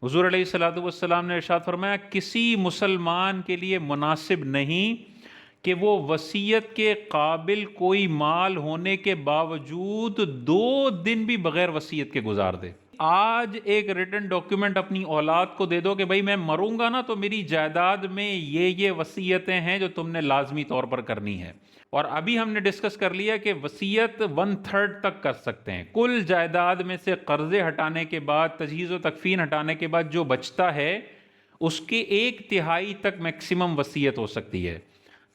حضور علیہ الصلوۃ والسلام نے ارشاد فرمایا کسی مسلمان کے لیے مناسب نہیں کہ وہ وصیت کے قابل کوئی مال ہونے کے باوجود 2 دن بھی بغیر وصیت کے گزار دے۔ آج ایک ریٹن ڈاکیومنٹ اپنی اولاد کو دے دو کہ بھائی میں مروں گا نا تو میری جائیداد میں یہ وصیتیں ہیں جو تم نے لازمی طور پر کرنی ہے۔ اور ابھی ہم نے ڈسکس کر لیا کہ وصیت 1/3 تک کر سکتے ہیں، کل جائیداد میں سے قرضے ہٹانے کے بعد، تجہیز و تکفین ہٹانے کے بعد جو بچتا ہے اس کے 1/3 تک میکسیمم وصیت ہو سکتی ہے۔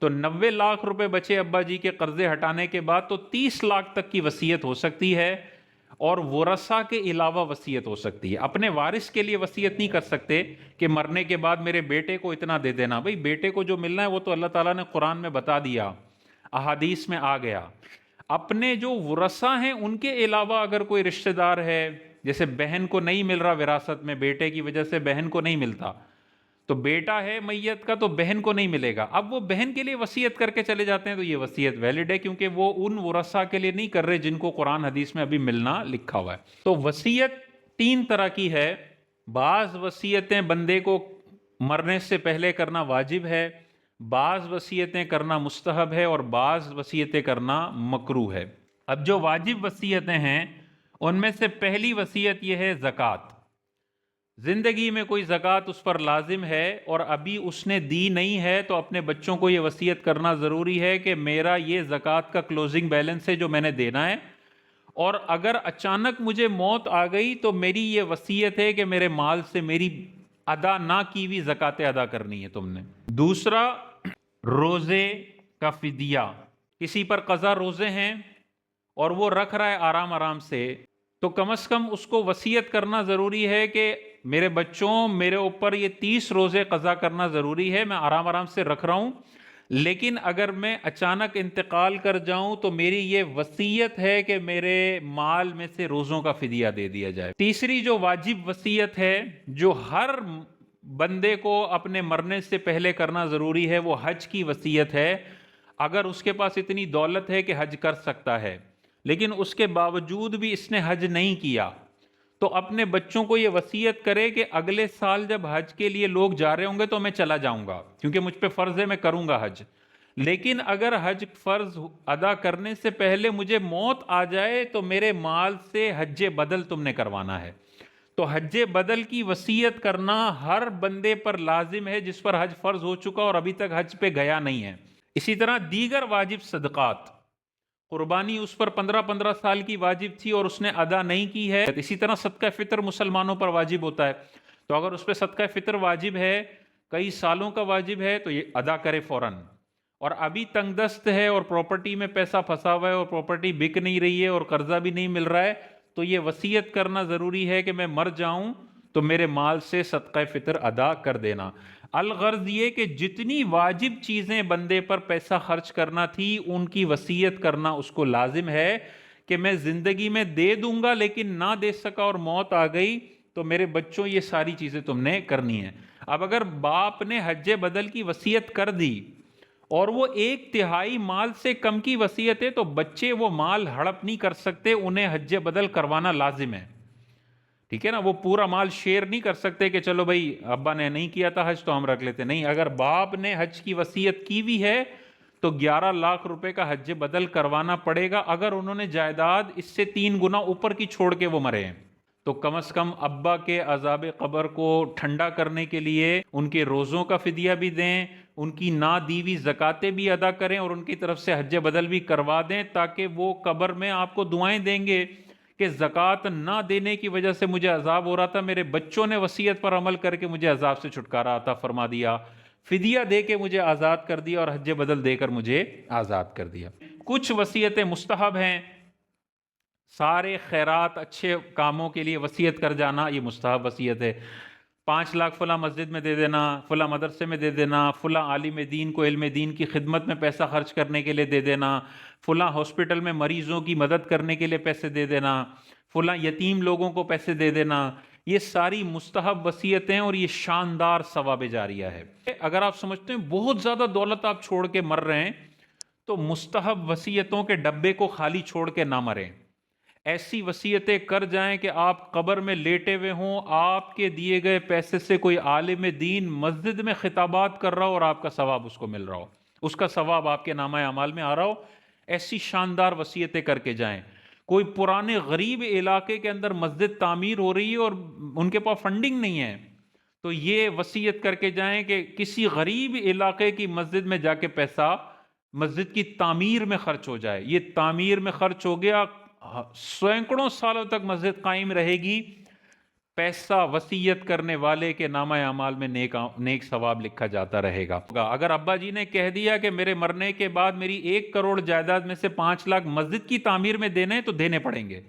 تو 90 لاکھ روپے بچے ابا جی کے قرضے ہٹانے کے بعد تو 30 لاکھ تک کی وصیت ہو سکتی ہے، اور ورثہ کے علاوہ وصیت ہو سکتی ہے۔ اپنے وارث کے لیے وصیت نہیں کر سکتے کہ مرنے کے بعد میرے بیٹے کو اتنا دے دینا، بھئی بیٹے کو جو ملنا ہے وہ تو اللہ تعالیٰ نے قرآن میں بتا دیا، احادیث میں آ گیا۔ اپنے جو ورثہ ہیں ان کے علاوہ اگر کوئی رشتہ دار ہے، جیسے بہن کو نہیں مل رہا وراثت میں، بیٹے کی وجہ سے بہن کو نہیں ملتا، تو بیٹا ہے میت کا تو بہن کو نہیں ملے گا، اب وہ بہن کے لیے وصیت کر کے چلے جاتے ہیں تو یہ وصیت ویلڈ ہے، کیونکہ وہ ان ورثہ کے لیے نہیں کر رہے جن کو قرآن حدیث میں ابھی ملنا لکھا ہوا ہے۔ تو وصیت 3 طرح کی ہے۔ بعض وصیتیں بندے کو مرنے سے پہلے کرنا واجب ہے، بعض وصیتیں کرنا مستحب ہے، اور بعض وصیتیں کرنا مکروہ ہے۔ اب جو واجب وصیتیں ہیں ان میں سے پہلی وصیت یہ ہے زکوٰۃ۔ زندگی میں کوئی زکوٰۃ اس پر لازم ہے اور ابھی اس نے دی نہیں ہے تو اپنے بچوں کو یہ وصیت کرنا ضروری ہے کہ میرا یہ زکوٰۃ کا کلوزنگ بیلنس ہے جو میں نے دینا ہے، اور اگر اچانک مجھے موت آ گئی تو میری یہ وصیت ہے کہ میرے مال سے میری ادا نہ کی ہوئی زکوٰۃ ادا کرنی ہے تم نے۔ دوسرا، روزے کا فدیہ۔ کسی پر قضا روزے ہیں اور وہ رکھ رہا ہے آرام آرام سے، تو کم از کم اس کو وصیت کرنا ضروری ہے کہ میرے بچوں، میرے اوپر یہ 30 روزے قضا کرنا ضروری ہے، میں آرام آرام سے رکھ رہا ہوں، لیکن اگر میں اچانک انتقال کر جاؤں تو میری یہ وصیت ہے کہ میرے مال میں سے روزوں کا فدیہ دے دیا جائے۔ تیسری جو واجب وصیت ہے جو ہر بندے کو اپنے مرنے سے پہلے کرنا ضروری ہے، وہ حج کی وصیت ہے۔ اگر اس کے پاس اتنی دولت ہے کہ حج کر سکتا ہے لیکن اس کے باوجود بھی اس نے حج نہیں کیا، تو اپنے بچوں کو یہ وصیت کرے کہ اگلے سال جب حج کے لیے لوگ جا رہے ہوں گے تو میں چلا جاؤں گا، کیونکہ مجھ پہ فرض ہے، میں کروں گا حج، لیکن اگر حج فرض ادا کرنے سے پہلے مجھے موت آ جائے تو میرے مال سے حج بدل تم نے کروانا ہے۔ تو حج بدل کی وصیت کرنا ہر بندے پر لازم ہے جس پر حج فرض ہو چکا اور ابھی تک حج پہ گیا نہیں ہے۔ اسی طرح دیگر واجب صدقات، قربانی اس پر 15 سال کی واجب تھی اور اس نے ادا نہیں کی ہے۔ اسی طرح صدقہ فطر مسلمانوں پر واجب ہوتا ہے، تو اگر اس پہ صدقہ فطر واجب ہے، کئی سالوں کا واجب ہے، تو یہ ادا کرے فوراً۔ اور ابھی تنگ دست ہے اور پراپرٹی میں پیسہ پھنسا ہوا ہے اور پراپرٹی بک نہیں رہی ہے اور قرضہ بھی نہیں مل رہا ہے، تو یہ وصیت کرنا ضروری ہے کہ میں مر جاؤں تو میرے مال سے صدقہ فطر ادا کر دینا۔ الغرض یہ کہ جتنی واجب چیزیں بندے پر پیسہ خرچ کرنا تھی ان کی وصیت کرنا اس کو لازم ہے کہ میں زندگی میں دے دوں گا لیکن نہ دے سکا اور موت آ گئی تو میرے بچوں یہ ساری چیزیں تم نے کرنی ہیں۔ اب اگر باپ نے حج بدل کی وصیت کر دی اور وہ 1/3 مال سے کم کی وصیت ہے تو بچے وہ مال ہڑپ نہیں کر سکتے، انہیں حج بدل کروانا لازم ہے، ٹھیک ہے نا؟ وہ پورا مال شیئر نہیں کر سکتے کہ چلو بھائی ابا نے نہیں کیا تھا حج تو ہم رکھ لیتے، نہیں، اگر باپ نے حج کی وصیت کی بھی ہے تو 11 لاکھ روپے کا حج بدل کروانا پڑے گا اگر انہوں نے جائیداد اس سے 3 گنا اوپر کی چھوڑ کے وہ مرے ہیں۔ تو کم از کم ابا کے عذاب قبر کو ٹھنڈا کرنے کے لیے ان کے روزوں کا فدیہ بھی دیں، ان کی نہ دی ہوئی زکاتیں بھی ادا کریں اور ان کی طرف سے حج بدل بھی کروا دیں، تاکہ وہ قبر میں آپ کو دعائیں دیں گے کہ زکوٰۃ نہ دینے کی وجہ سے مجھے عذاب ہو رہا تھا، میرے بچوں نے وصیت پر عمل کر کے مجھے عذاب سے چھٹکارا عطا فرما دیا، فدیہ دے کے مجھے آزاد کر دیا اور حج بدل دے کر مجھے آزاد کر دیا۔ کچھ وصیتیں مستحب ہیں، سارے خیرات اچھے کاموں کے لیے وصیت کر جانا یہ مستحب وصیت ہے۔ 5 لاکھ فلاں مسجد میں دے دینا، فلاں مدرسے میں دے دینا، فلاں عالم دین کو علم دین کی خدمت میں پیسہ خرچ کرنے کے لیے دے دینا، فلاں ہاسپٹل میں مریضوں کی مدد کرنے کے لیے پیسے دے دینا، فلاں یتیم لوگوں کو پیسے دے دینا، یہ ساری مستحب وصیتیں اور یہ شاندار ثواب جاریہ ہے۔ اگر آپ سمجھتے ہیں بہت زیادہ دولت آپ چھوڑ کے مر رہے ہیں تو مستحب وصیتوں کے ڈبے کو خالی چھوڑ کے نہ مریں۔ ایسی وصیتیں کر جائیں کہ آپ قبر میں لیٹے ہوئے ہوں، آپ کے دیے گئے پیسے سے کوئی عالم دین مسجد میں خطابات کر رہا ہو اور آپ کا ثواب اس کو مل رہا ہو، اس کا ثواب آپ کے نامہ اعمال میں آ رہا ہو، ایسی شاندار وصیتیں کر کے جائیں۔ کوئی پرانے غریب علاقے کے اندر مسجد تعمیر ہو رہی ہے اور ان کے پاس فنڈنگ نہیں ہے، تو یہ وصیت کر کے جائیں کہ کسی غریب علاقے کی مسجد میں جا کے پیسہ مسجد کی تعمیر میں خرچ ہو جائے، یہ تعمیر میں خرچ ہو گیا، سینکڑوں سالوں تک مسجد قائم رہے گی، پیسہ وصیت کرنے والے کے نامہ اعمال میں نیک ثواب لکھا جاتا رہے گا۔ اگر ابا جی نے کہہ دیا کہ میرے مرنے کے بعد میری 1 کروڑ جائیداد میں سے 5 لاکھ مسجد کی تعمیر میں دینے تو دینے پڑیں گے،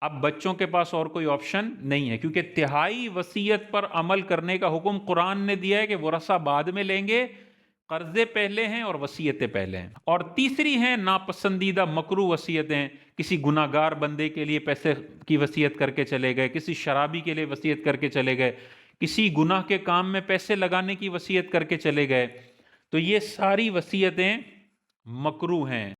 اب بچوں کے پاس اور کوئی آپشن نہیں ہے، کیونکہ تہائی وصیت پر عمل کرنے کا حکم قرآن نے دیا ہے کہ ورثہ بعد میں لیں گے، قرضے پہلے ہیں اور وصیتیں پہلے ہیں۔ اور تیسری ہیں ناپسندیدہ مکروہ وصیتیں، کسی گناہ گار بندے کے لیے پیسے کی وصیت کر کے چلے گئے، کسی شرابی کے لیے وصیت کر کے چلے گئے، کسی گناہ کے کام میں پیسے لگانے کی وصیت کر کے چلے گئے، تو یہ ساری وصیتیں مکروہ ہیں۔